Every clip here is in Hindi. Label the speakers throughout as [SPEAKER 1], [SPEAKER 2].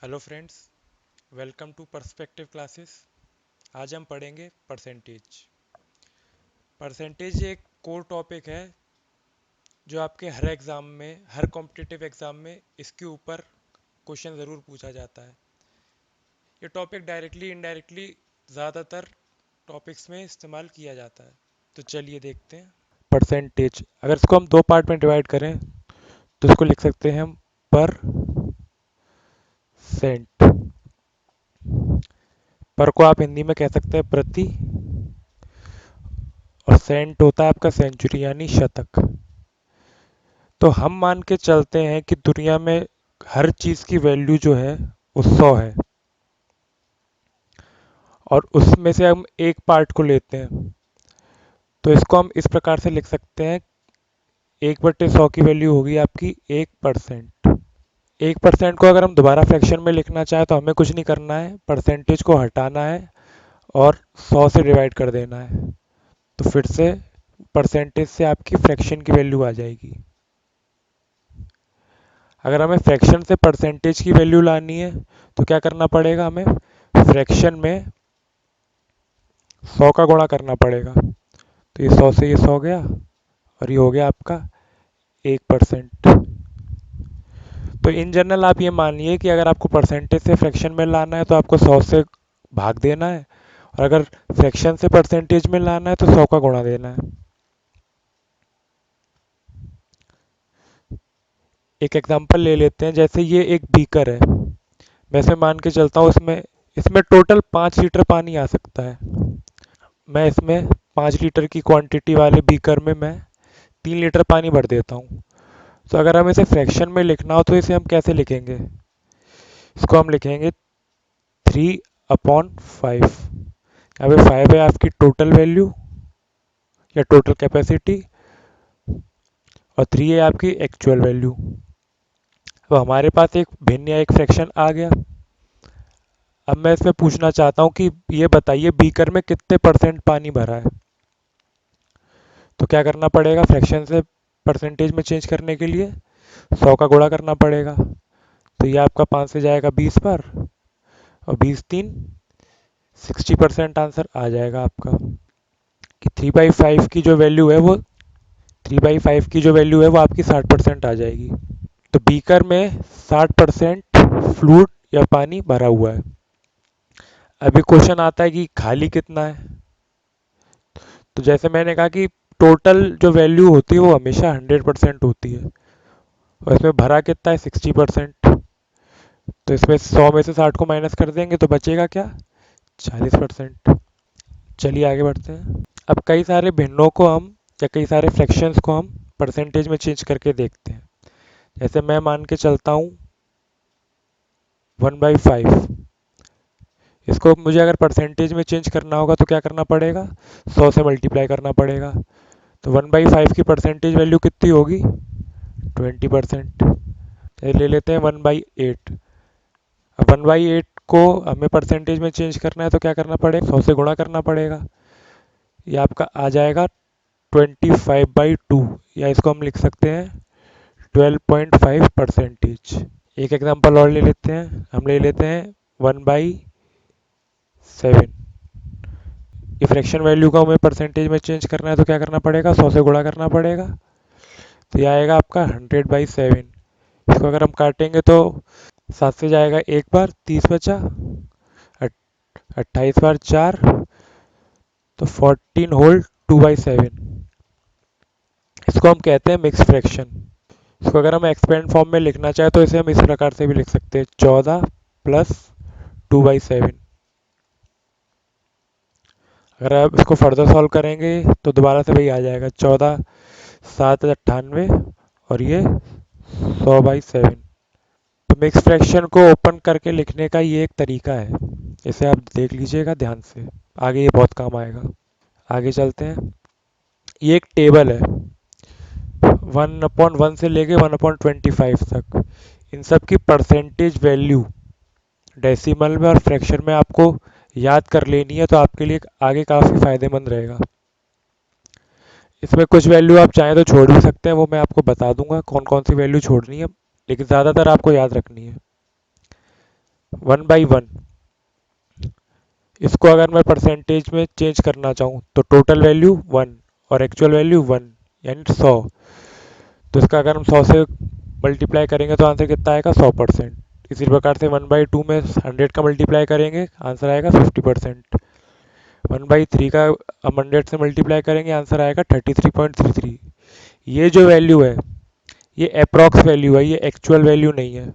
[SPEAKER 1] Hello friends, welcome to perspective classes. आज हम पढ़ेंगे परसेंटेज। परसेंटेज एक कोर टॉपिक है जो आपके हर एग्ज़ाम में, हर कॉम्पिटिटिव एग्ज़ाम में इसके ऊपर क्वेश्चन ज़रूर पूछा जाता है। ये टॉपिक डायरेक्टली इनडायरेक्टली ज़्यादातर टॉपिक्स में इस्तेमाल किया जाता है। तो चलिए देखते हैं। परसेंटेज, अगर इसको हम दो पार्ट में डिवाइड करें तो इसको लिख सकते हैं हम पर सेंट। पर को आप हिंदी में कह सकते हैं प्रति, और सेंट होता है आपका सेंचुरी यानी शतक। तो हम मान के चलते हैं कि दुनिया में हर चीज़ की वैल्यू जो है वो 100 है, और उसमें से हम एक पार्ट को लेते हैं। तो इसको हम इस प्रकार से लिख सकते हैं, 1/100 की वैल्यू होगी आपकी 1%। 1% को अगर हम दोबारा फ्रैक्शन में लिखना चाहें तो हमें कुछ नहीं करना है, परसेंटेज को हटाना है और 100 से डिवाइड कर देना है। तो फिर से परसेंटेज से आपकी फ्रैक्शन की वैल्यू आ जाएगी। अगर हमें फ्रैक्शन से परसेंटेज की वैल्यू लानी है तो क्या करना पड़ेगा, हमें फ्रैक्शन में 100 का गुणा करना पड़ेगा। तो ये 100 से ये 100 गया, और ये हो गया आपका 1%। तो इन जनरल आप ये मानिए कि अगर आपको परसेंटेज से फ्रैक्शन में लाना है तो आपको 100 से भाग देना है, और अगर फ्रैक्शन से परसेंटेज में लाना है तो 100 का गुणा देना है। एक एग्जांपल ले लेते हैं, जैसे ये एक बीकर है। मैं इसे मान के चलता हूँ, इसमें इसमें टोटल 5 लीटर पानी आ सकता है। मैं इसमें 5 लीटर की क्वांटिटी वाले बीकर में मैं 3 लीटर पानी भर देता हूँ। तो अगर हम इसे फ्रैक्शन में लिखना हो तो इसे हम कैसे लिखेंगे? इसको हम लिखेंगे 3/5। यहाँ पे 5 है आपकी टोटल वैल्यू या टोटल कैपेसिटी, और 3 है आपकी एक्चुअल वैल्यू। अब हमारे पास एक भिन्न या एक फ्रैक्शन आ गया। अब मैं इसमें पूछना चाहता हूँ कि ये बताइए बीकर में कितने परसेंट पानी भरा है। तो क्या करना पड़ेगा, फ्रैक्शन से परसेंटेज में चेंज करने के लिए 100 का गुणा करना पड़ेगा। तो ये आपका 5 से जाएगा 20 पर, और 20×3 60% आंसर आ जाएगा आपका। कि 3/5 की जो वैल्यू है वो 3/5 की जो वैल्यू है वो आपकी 60% आ जाएगी। तो बीकर में 60% फ्लूइड या पानी भरा हुआ है। अभी क्वेश्चन आता है कि खाली कितना है। तो जैसे मैंने कहा कि टोटल जो वैल्यू होती है वो हमेशा 100% होती है, और इसमें भरा कितना है 60%। तो इसमें 100 में से 60 को माइनस कर देंगे तो बचेगा क्या, 40%। चलिए आगे बढ़ते हैं। अब कई सारे भिन्नों को हम, या कई सारे फ्रैक्शंस को हम परसेंटेज में चेंज करके देखते हैं। जैसे मैं मान के चलता हूँ 1/5। इसको मुझे अगर परसेंटेज में चेंज करना होगा तो क्या करना पड़ेगा, 100 से मल्टीप्लाई करना पड़ेगा। तो 1/5 की परसेंटेज वैल्यू कितनी होगी, 20%। ले लेते हैं 1/8। अब 1/8 को हमें परसेंटेज में चेंज करना है तो क्या करना पड़ेगा, 100 से गुणा करना पड़ेगा। ये आपका आ जाएगा 25/2, या इसको हम लिख सकते हैं 12.5%। एक एग्जांपल और ले लेते हैं, हम ले लेते हैं 1/7। ये फ्रैक्शन वैल्यू को हमें परसेंटेज में चेंज करना है तो क्या करना पड़ेगा, 100 से गुणा करना पड़ेगा। तो ये आएगा आपका 100/7। इसको अगर हम काटेंगे तो 7 से जाएगा एक बार, 30 बचा, 28 बार 4, तो 14 होल 2/7। इसको हम कहते हैं मिक्स फ्रैक्शन। इसको अगर हम एक्सपेंड फॉर्म में लिखना चाहें तो इसे हम इस प्रकार से भी लिख सकते हैं, 14 + 2/7। अगर आप इसको फर्दर सॉल्व करेंगे तो दोबारा से वही आ जाएगा, 14 × 7 = 98, और ये 100/7। तो मिक्स फ्रैक्शन को ओपन करके लिखने का ये एक तरीका है, इसे आप देख लीजिएगा ध्यान से, आगे ये बहुत काम आएगा। आगे चलते हैं। ये एक टेबल है, 1/1 से लेके 1/25 तक। इन सब की परसेंटेज वैल्यू डेसिमल में और फ्रैक्शन में आपको याद कर लेनी है, तो आपके लिए आगे काफ़ी फ़ायदेमंद रहेगा। इसमें कुछ वैल्यू आप चाहें तो छोड़ भी सकते हैं, वो मैं आपको बता दूंगा कौन कौन सी वैल्यू छोड़नी है, लेकिन ज़्यादातर आपको याद रखनी है। 1/1। इसको अगर मैं परसेंटेज में चेंज करना चाहूँ तो टोटल वैल्यू 1 और एक्चुअल वैल्यू 1 यानी 100। तो इसका अगर हम 100 से मल्टीप्लाई करेंगे तो आंसर कितना आएगा? 100%। इसी प्रकार से 1/2 में 100 का मल्टीप्लाई करेंगे, आंसर आएगा 50%। 1/3 का हम 100 से मल्टीप्लाई करेंगे, आंसर आएगा 33.33। ये जो वैल्यू है ये अप्रॉक्स वैल्यू है, ये एक्चुअल वैल्यू नहीं है।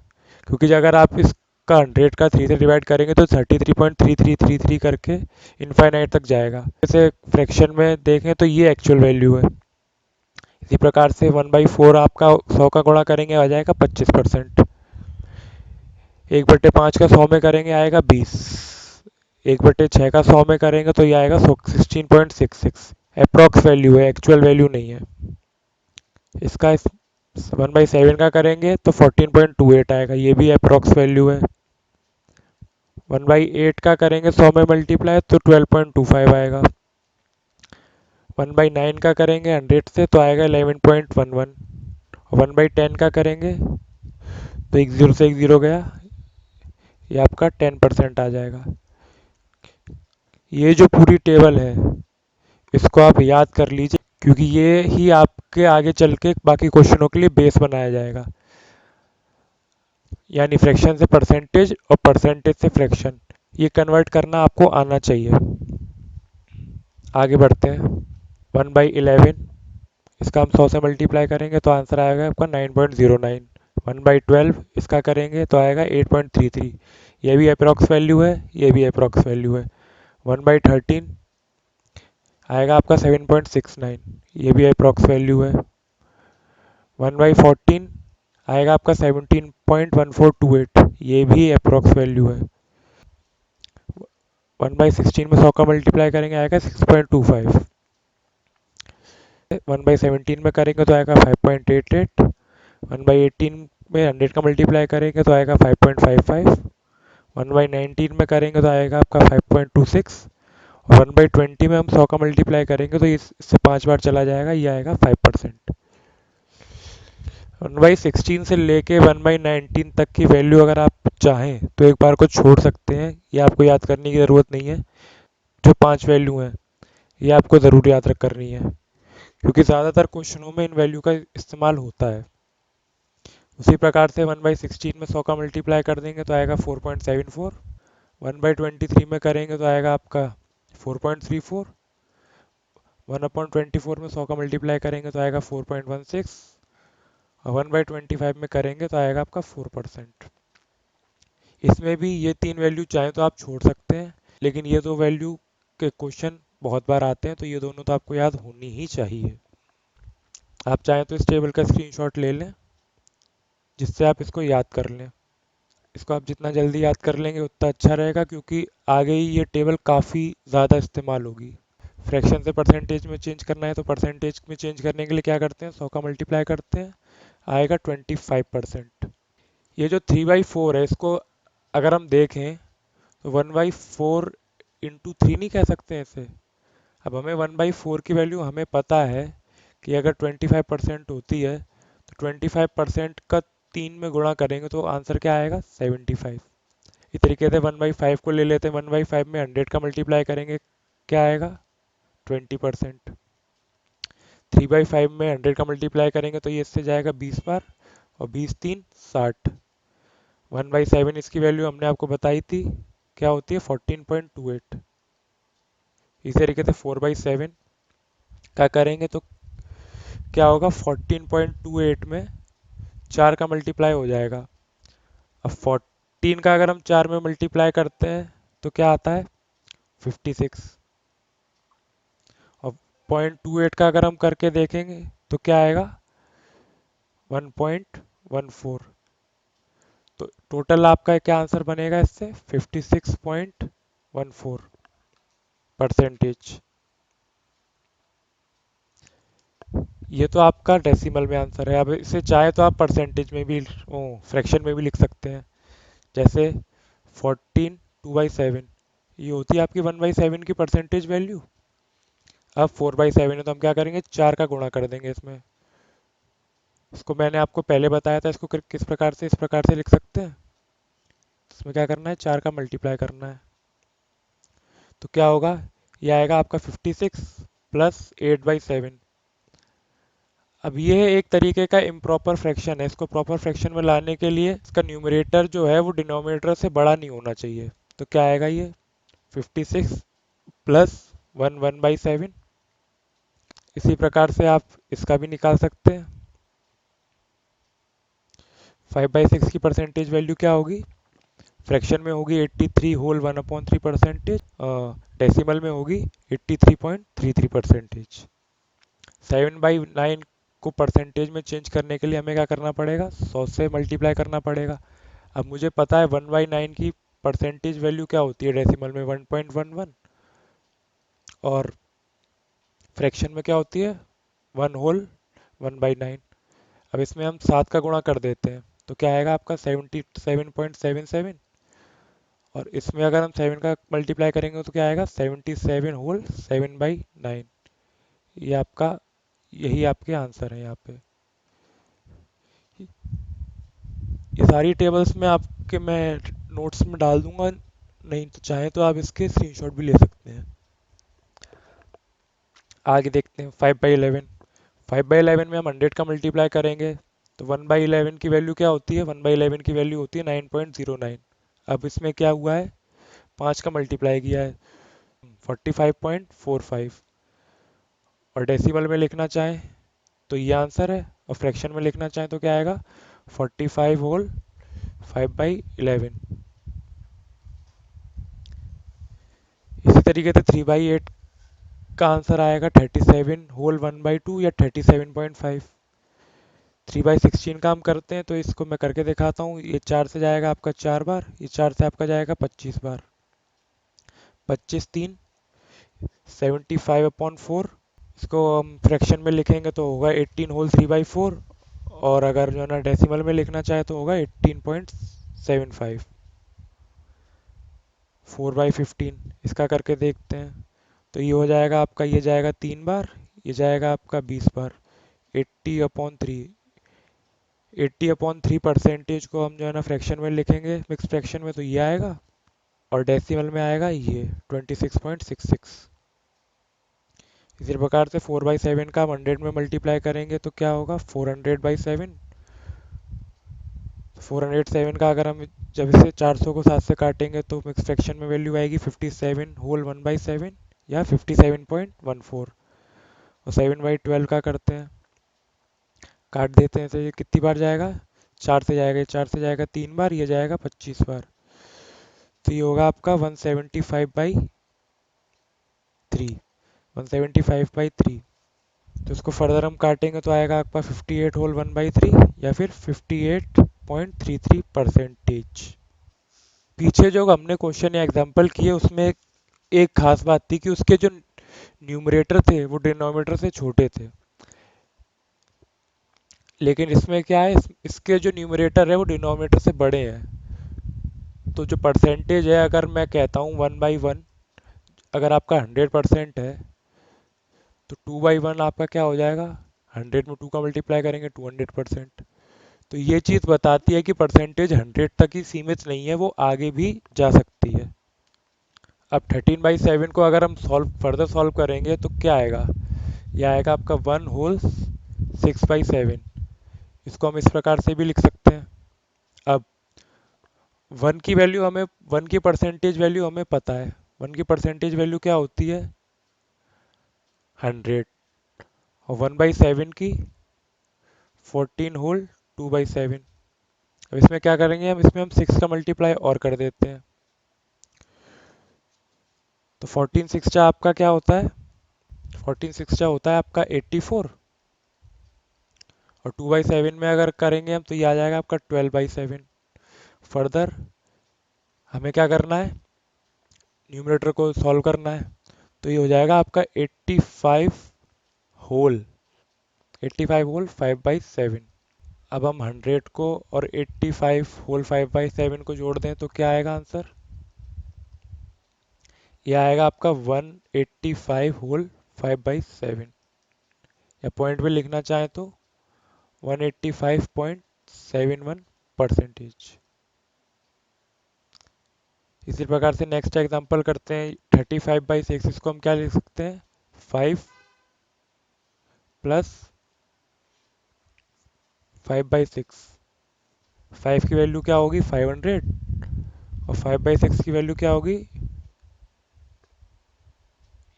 [SPEAKER 1] क्योंकि अगर आप इसका 100 का 3 से डिवाइड करेंगे तो 33.3333 करके इनफाइनाइट तक जाएगा। जैसे फ्रैक्शन में देखें तो ये एक्चुअल वैल्यू है। इसी प्रकार से 1/4 आपका 100 का गुणा करेंगे आ जाएगा 25%। 1/5 का 100 में करेंगे आएगा 20। 1/6 का 100 में करेंगे तो ये आएगा 16.66। अप्रॉक्स वैल्यू है, एक्चुअल वैल्यू नहीं है। इसका 1/7 का करेंगे तो 14.28 आएगा, ये भी अप्रॉक्स वैल्यू है। 1/8 का करेंगे 100 में मल्टीप्लाई तो 12.25 आएगा। 1/9 का करेंगे 100 से तो आएगा 11.11। 1/10 का करेंगे तो एक जीरो से एक जीरो गया, ये आपका 10% आ जाएगा। ये जो पूरी टेबल है इसको आप याद कर लीजिए, क्योंकि ये ही आपके आगे चल के बाकी क्वेश्चनों के लिए बेस बनाया जाएगा। यानी फ्रैक्शन से परसेंटेज और परसेंटेज से फ्रैक्शन, ये कन्वर्ट करना आपको आना चाहिए। आगे बढ़ते हैं। 1/11, इसका हम 100 से मल्टीप्लाई करेंगे तो आंसर आएगा आपका 9.09। 1/12 इसका करेंगे तो आएगा 8.33। ये भी अप्रॉक्स वैल्यू है, ये भी अप्रॉक्स वैल्यू है। 1/13 आएगा आपका 7.69, ये भी अप्रॉक्स वैल्यू है। 1/14 आएगा आपका 17.1428, ये भी अप्रॉक्स वैल्यू है। 1/16 में 100 का मल्टीप्लाई करेंगे आएगा 6.25। 1/17 में करेंगे तो आएगा 5.88। 1/18 में 100 का मल्टीप्लाई करेंगे तो आएगा 5.55। 1/19 में करेंगे तो आएगा आपका 5.26। और 1/20 में हम 100 का मल्टीप्लाई करेंगे तो इससे 5 बार चला जाएगा, ये आएगा 5%। 1/16 से लेके 1/19 तक की वैल्यू अगर आप चाहें तो एक बार को छोड़ सकते हैं, ये आपको याद करने की ज़रूरत नहीं है। जो 5 वैल्यू हैं ये आपको ज़रूर याद रख करनी है, क्योंकि ज़्यादातर क्वेश्चनों में इन वैल्यू का इस्तेमाल होता है। उसी प्रकार से 1/16 में 100 का मल्टीप्लाई कर देंगे तो आएगा 4.74। 1/23 में करेंगे तो आएगा आपका 4.34। 1/24 में 100 का मल्टीप्लाई करेंगे तो आएगा 4.16। और 1/25 में करेंगे तो आएगा आपका 4%। इसमें भी ये तीन वैल्यू चाहे तो आप छोड़ सकते हैं, लेकिन ये दो वैल्यू के क्वेश्चन बहुत बार आते हैं तो ये दोनों तो आपको याद होनी ही चाहिए। आप चाहें तो इस टेबल का स्क्रीनशॉट ले लें जिससे आप इसको याद कर लें। इसको आप जितना जल्दी याद कर लेंगे उतना अच्छा रहेगा, क्योंकि आगे ही ये टेबल काफ़ी ज़्यादा इस्तेमाल होगी। फ्रैक्शन से परसेंटेज में चेंज करना है तो परसेंटेज में चेंज करने के लिए क्या करते हैं? 100 का मल्टीप्लाई करते हैं, आएगा 25%। ये जो 3/4 है इसको अगर हम देखें तो 1/4 इंटू 3 नहीं कह सकते हैं इसे। अब हमें 1/4 की वैल्यू हमें पता है कि अगर 25% होती है तो 25% का 3 में गुणा करेंगे तो आंसर क्या आएगा? 75। इस तरीके से 1/5 को ले लेते हैं, 1/5 में 100 का मल्टीप्लाई करेंगे क्या आएगा? 20%। 3/5 में 100 का मल्टीप्लाई करेंगे तो ये इससे जाएगा 20 बार, और 20×3 60। 1/7 इसकी वैल्यू हमने आपको बताई थी, क्या होती है? 14.28। इसी तरीके से 4/7 का करेंगे तो क्या होगा? 14.28 में 4 का मल्टीप्लाई हो जाएगा। अब 14 का अगर हम 4 में मल्टीप्लाई करते हैं तो क्या आता है? 56। और 0.28 का अगर हम करके देखेंगे तो क्या आएगा? 1.14। तो टोटल आपका क्या आंसर बनेगा इससे? 56.14 परसेंटेज। ये तो आपका डेसिमल में आंसर है। अब इसे चाहे तो आप परसेंटेज में भी फ्रैक्शन में भी लिख सकते हैं। जैसे 14 2/7, ये होती है आपकी 1/7 की परसेंटेज वैल्यू। अब 4/7 है तो हम क्या करेंगे? 4 का गुणा कर देंगे इसमें। इसको मैंने आपको पहले बताया था, इसको किस प्रकार से इस प्रकार से लिख सकते हैं। इसमें क्या करना है, 4 का मल्टीप्लाई करना है। तो क्या होगा, ये आएगा आपका 56 प्लस 8/7। अब ये एक तरीके का इम्प्रॉपर फ्रैक्शन है, इसको प्रॉपर फ्रैक्शन में लाने के लिए इसका न्यूमरेटर जो है वो डिनोमिनेटर से बड़ा नहीं होना चाहिए। तो क्या आएगा ये 56 प्लस 1/7। इसी प्रकार से आप इसका भी निकाल सकते हैं। 5/6 की परसेंटेज वैल्यू क्या होगी, फ्रैक्शन में होगी 83 होल 1/3 परसेंटेज, डेसिमल में होगी 83.33 परसेंटेज। 7/9 को परसेंटेज में चेंज करने के लिए हमें क्या करना पड़ेगा, 100 से मल्टीप्लाई करना पड़ेगा। अब मुझे पता है 1/9 की परसेंटेज वैल्यू क्या होती है डेसिमल में, 1.11, और फ्रैक्शन में क्या होती है 1 होल 1/9। अब इसमें हम 7 का गुणा कर देते हैं तो क्या आएगा आपका 77.77, और इसमें अगर हम 7 का मल्टीप्लाई करेंगे तो क्या आएगा 77 होल 7/9। ये आपका, यही आपके आंसर है यहाँ पे। ये सारी टेबल्स में आपके मैं नोट्स में डाल दूंगा, नहीं तो चाहे तो आप इसके स्क्रीनशॉट भी ले सकते हैं। आगे देखते हैं 5/11। 5/11 में हम 100 का मल्टीप्लाई करेंगे तो 1/11 की वैल्यू क्या होती है, 1/11 की वैल्यू होती है 9.09। अब इसमें क्या हुआ है, 5 का मल्टीप्लाई किया है 45.45, और डेसिमल में लिखना चाहें तो ये आंसर है, और फ्रैक्शन में लिखना चाहें तो क्या आएगा 45 होल 5/11। इसी तरीके से 3/8 का आंसर आएगा 37 होल 1/2 या 37.5। 3/16 का हम करते हैं तो इसको मैं करके दिखाता हूँ। ये 4 से जाएगा आपका 4 बार, ये 4 से आपका जाएगा 25 बार। 25×3 75/4। इसको हम फ्रैक्शन में लिखेंगे तो होगा 18 होल 3/4, और अगर जो है ना डेसिमल में लिखना चाहे तो होगा 18.75। 4/15 इसका करके देखते हैं तो ये हो जाएगा आपका, ये जाएगा 3 बार, ये जाएगा आपका 20 बार। 80/3, 80/3 परसेंटेज को हम जो है ना फ्रैक्शन में लिखेंगे मिक्स फ्रैक्शन में तो ये आएगा, और डेसिमल में आएगा ये 26.66। इसी प्रकार से 4/7 का हम 100 में मल्टीप्लाई करेंगे तो क्या होगा 400/7। 407 का अगर हम जब इसे 400 को 7 से काटेंगे तो मिक्स फ्रैक्शन में वैल्यू आएगी 57 होल 1/7 या 57.14। और 7/12 का करते हैं, काट देते हैं तो ये कितनी बार जाएगा, 4 से जाएगा, ये 4 से जाएगा 3 बार, ये जाएगा 25 बार। तो ये होगा आपका 175/3, 175/3। तो इसको फर्दर हम काटेंगे तो आएगा आपका 58 होल 1/3 या फिर 58.33 परसेंटेज। पीछे जो हमने क्वेश्चन या एग्जांपल किए उसमें एक खास बात थी कि उसके जो न्यूमरेटर थे वो डिनोमिनेटर से छोटे थे, लेकिन इसमें क्या है, इसके जो न्यूमरेटर है वो डिनोमिनेटर से बड़े हैं। तो जो परसेंटेज है, अगर मैं कहता हूँ 1/1, अगर आपका 100% है तो 2/1 आपका क्या हो जाएगा, 100 में 2 का मल्टीप्लाई करेंगे 200%। तो ये चीज़ बताती है कि परसेंटेज 100 तक ही सीमित नहीं है, वो आगे भी जा सकती है। अब 13/7 को अगर हम फर्दर सॉल्व करेंगे तो क्या आएगा, यह आएगा आपका 1/6/7। इसको हम इस प्रकार से भी लिख सकते हैं। अब 1 की वैल्यू हमें, 1 की परसेंटेज वैल्यू हमें पता है, 1 की परसेंटेज वैल्यू क्या होती है 100, और 1/7 की 14 होल 2/7। अब इसमें क्या करेंगे हम, इसमें हम 6 का मल्टीप्लाई और कर देते हैं तो 14 सिक्सटा आपका क्या होता है, 14 सिक्सटा होता है आपका 84, और 2/7 में अगर करेंगे हम तो ये आ जाएगा आपका 12/7। फर्दर हमें क्या करना है, न्यूमरेटर को सॉल्व करना है, तो ये हो जाएगा आपका होल 85 होल 5/7। अब हम 100 को और 85 होल 5/7 को जोड़ दें तो क्या आएगा आंसर, ये आएगा आपका 185 होल 5/7, या पॉइंट में लिखना चाहें तो 185.71 परसेंटेज। इसी प्रकार से नेक्स्ट एग्जांपल करते हैं 35/6, इसको हम क्या लिख सकते हैं 5 + 5/6। 5 की वैल्यू क्या होगी 500 और 5/6 की वैल्यू क्या होगी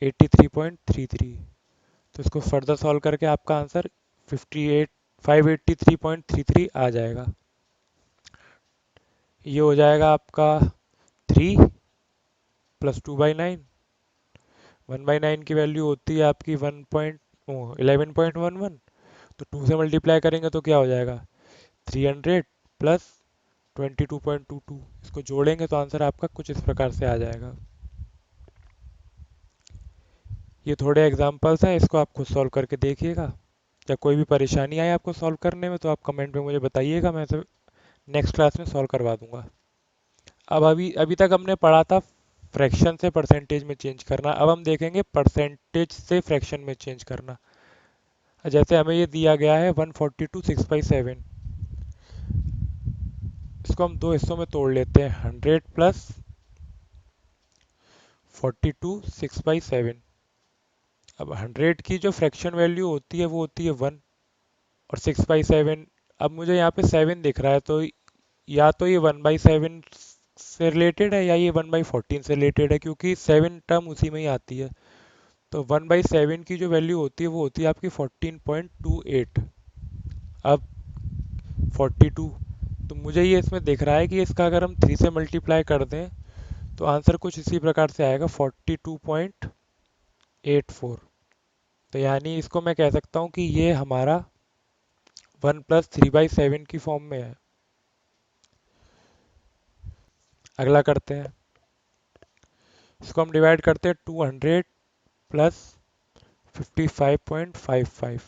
[SPEAKER 1] 83.33। तो इसको फर्दर सॉल्व करके आपका आंसर 583.33 आ जाएगा। ये हो जाएगा आपका 3 + 2/9। 1/9 की वैल्यू होती है आपकी 11.11। तो 2 से मल्टीप्लाई करेंगे तो क्या हो जाएगा 300 प्लस 22.22। इसको जोड़ेंगे तो आंसर आपका कुछ इस प्रकार से आ जाएगा। ये थोड़े एग्जांपल्स हैं, इसको आप खुद सॉल्व करके देखिएगा। या कोई भी परेशानी आए आपको सॉल्व करने में तो आप कमेंट में मुझे बताइएगा, मैं तो नेक्स्ट क्लास में सॉल्व करवा दूंगा। अब अभी अभी तक हमने पढ़ा था फ्रैक्शन से परसेंटेज में चेंज करना, अब हम देखेंगे परसेंटेज से फ्रैक्शन में चेंज करना। जैसे हमें ये दिया गया है 142/6/7। इसको हम दो हिस्सों में तोड़ लेते हैं 100 + 42/6/7। अब 100 की जो फ्रैक्शन वैल्यू होती है वो होती है 1, और 6/7, अब मुझे यहाँ पे 7 दिख रहा है तो या तो ये 1/7 से रिलेटेड है या ये 1/14 से रिलेटेड है, क्योंकि 7 टर्म उसी में ही आती है। तो 1/7 की जो वैल्यू होती है वो होती है आपकी 14.28। अब 42, तो मुझे ये इसमें दिख रहा है कि इसका अगर हम 3 से मल्टीप्लाई कर दें तो आंसर कुछ इसी प्रकार से आएगा 42.84। तो यानी इसको मैं कह सकता हूँ कि ये हमारा 1 + 3/7 की फॉर्म में है। अगला करते हैं, इसको हम डिवाइड करते हैं 200 प्लस 55.55।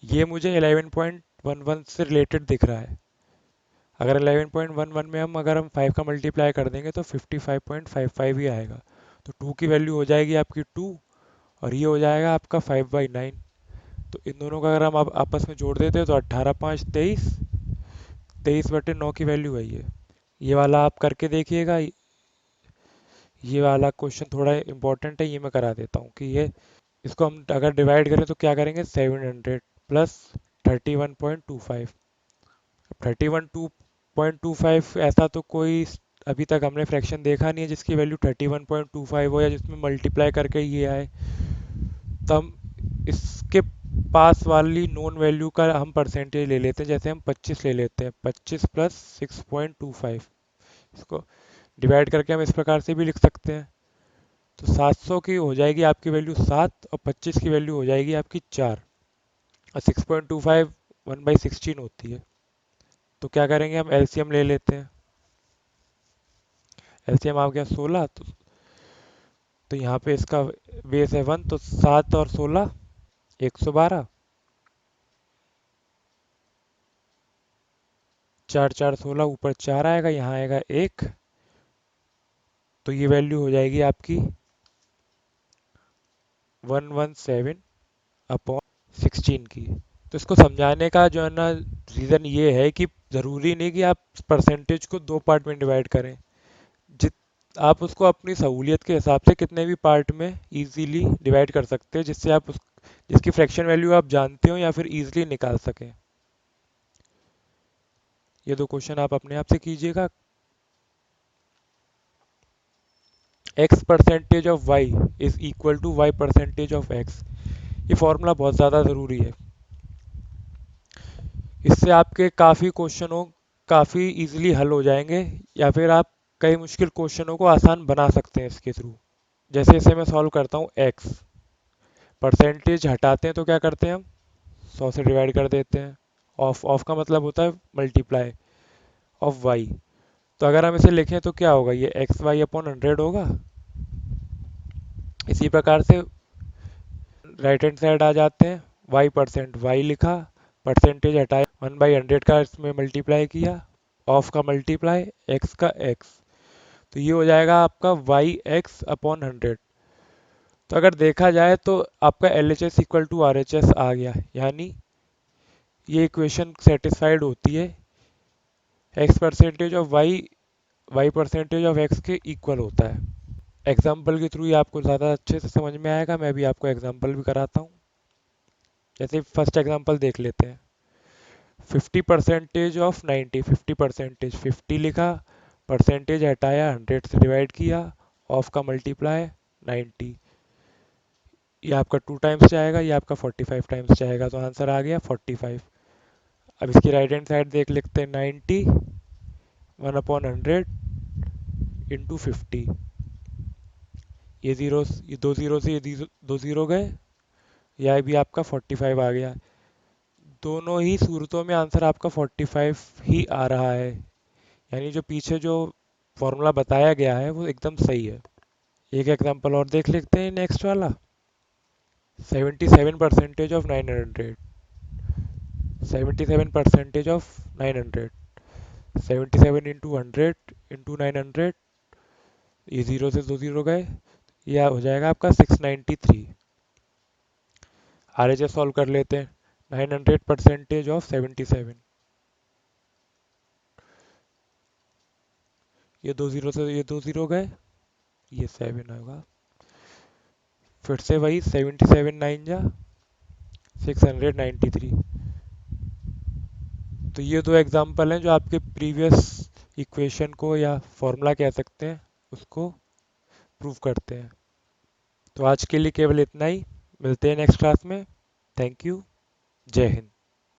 [SPEAKER 1] ये मुझे 11.11 से रिलेटेड दिख रहा है। अगर 11.11 में हम 5 का मल्टीप्लाई कर देंगे तो 55.55 ही आएगा। तो 2 की वैल्यू हो जाएगी आपकी 2, और ये हो जाएगा आपका 5/9। तो इन दोनों का अगर हम आपस में जोड़ देते हैं तो 18×5 = 23। 23/9 की वैल्यू है ये वाला आप करके देखिएगा। ये वाला क्वेश्चन थोड़ा इंपॉर्टेंट है, ये मैं करा देता हूँ कि ये इसको हम अगर डिवाइड करें तो क्या करेंगे 700 प्लस 31.25। 31.25 ऐसा तो कोई अभी तक हमने फ्रैक्शन देखा नहीं है जिसकी वैल्यू 31.25 हो या जिसमें मल्टीप्लाई करके ये आए। तो हम इसके पास वाली नॉन वैल्यू का हम परसेंटेज ले लेते हैं, जैसे हम 25 ले लेते हैं, 25 प्लस 6.25। इसको डिवाइड करके हम इस प्रकार से भी लिख सकते हैं। तो 700 की हो जाएगी आपकी वैल्यू 7, और 25 की वैल्यू हो जाएगी आपकी 4, और 6.25 1/16 होती है। तो क्या करेंगे हम एलसीएम ले लेते हैं। एलसीएम आ गया 16, तो यहाँ पे इसका बेस है 1, तो 7 और 16 112, 4 4 16, ऊपर 4 आएगा, यहाँ आएगा 1। तो ये वैल्यू हो जाएगी आपकी 117/16 की। तो इसको समझाने का जो है ना रीज़न ये है कि ज़रूरी नहीं कि आप परसेंटेज को दो पार्ट में डिवाइड करें। जित आप उसको अपनी सहूलियत के हिसाब से कितने भी पार्ट में इजीली डिवाइड कर सकते हैं, जिससे आप जिसकी फ्रैक्शन वैल्यू आप जानते हो या फिर इजीली निकाल सकें। ये दो क्वेश्चन आप अपने आप से कीजिएगा। x percentage of y is equal to y percentage of x। ये फॉर्मूला बहुत ज़्यादा ज़रूरी है। इससे आपके काफ़ी क्वेश्चनों काफ़ी इजीली हल हो जाएंगे, या फिर आप कई मुश्किल क्वेश्चनों को आसान बना सकते हैं इसके थ्रू। जैसे इसे मैं सॉल्व करता हूँ, x परसेंटेज हटाते हैं तो क्या करते हैं हम 100 से डिवाइड कर देते हैं। ऑफ ऑफ का मतलब होता है मल्टीप्लाई ऑफ y। तो अगर हम इसे लिखें तो क्या होगा, ये XY/100 होगा। इसी प्रकार से राइट हैंड साइड आ जाते हैं, y लिखा, परसेंटेज हटाया, 1/100 का इसमें मल्टीप्लाई किया, ऑफ का मल्टीप्लाई, x का x। तो ये हो जाएगा आपका y(x/100)। तो अगर देखा जाए तो आपका LHS इक्वल टू RHS आ गया, यानी ये इक्वेशन सेटिस्फाइड होती है। x percentage of y y percentage of x के इक्वल होता है। एग्जाम्पल के थ्रू ही आपको ज़्यादा अच्छे से समझ में आएगा, मैं भी आपको एग्जाम्पल भी कराता हूँ। जैसे फर्स्ट एग्जाम्पल देख लेते हैं। 50% ऑफ 90, 50%, 50 लिखा, परसेंटेज हटाया, 100 से डिवाइड किया, ऑफ का मल्टीप्लाई 90। ये आपका 2 टाइम्स जाएगा, ये आपका 45 टाइम्स जाएगा, तो आंसर आ गया 45। अब इसकी राइट हैंड साइड देख लेते हैं। 90 1/100 इंटू 50। ये जीरो, ये दो जीरो से ये दो जीरो गए, यह भी आपका 45 आ गया। दोनों ही सूरतों में आंसर आपका 45 ही आ रहा है, यानी जो पीछे जो फॉर्मूला बताया गया है वो एकदम सही है। एक एग्जांपल और देख लेते हैं नेक्स्ट वाला। 77% ऑफ 900, 77% ऑफ 900, 77 इंटू 100 इंटू 900, ये जीरो से दो जीरो गए, यह हो जाएगा आपका 693। आरएचएस सॉल्व कर लेते हैं। 900% ऑफ 77, ये दो जीरो से ये दो जीरो गए, ये 7 होगा। फिर से वही 77 9 जा 693। तो ये दो एग्जांपल हैं जो आपके प्रीवियस इक्वेशन को या फॉर्मूला कह सकते हैं उसको प्रूव करते हैं। तो आज के लिए केवल इतना ही। मिलते हैं नेक्स्ट क्लास में। Thank you. जय हिंद।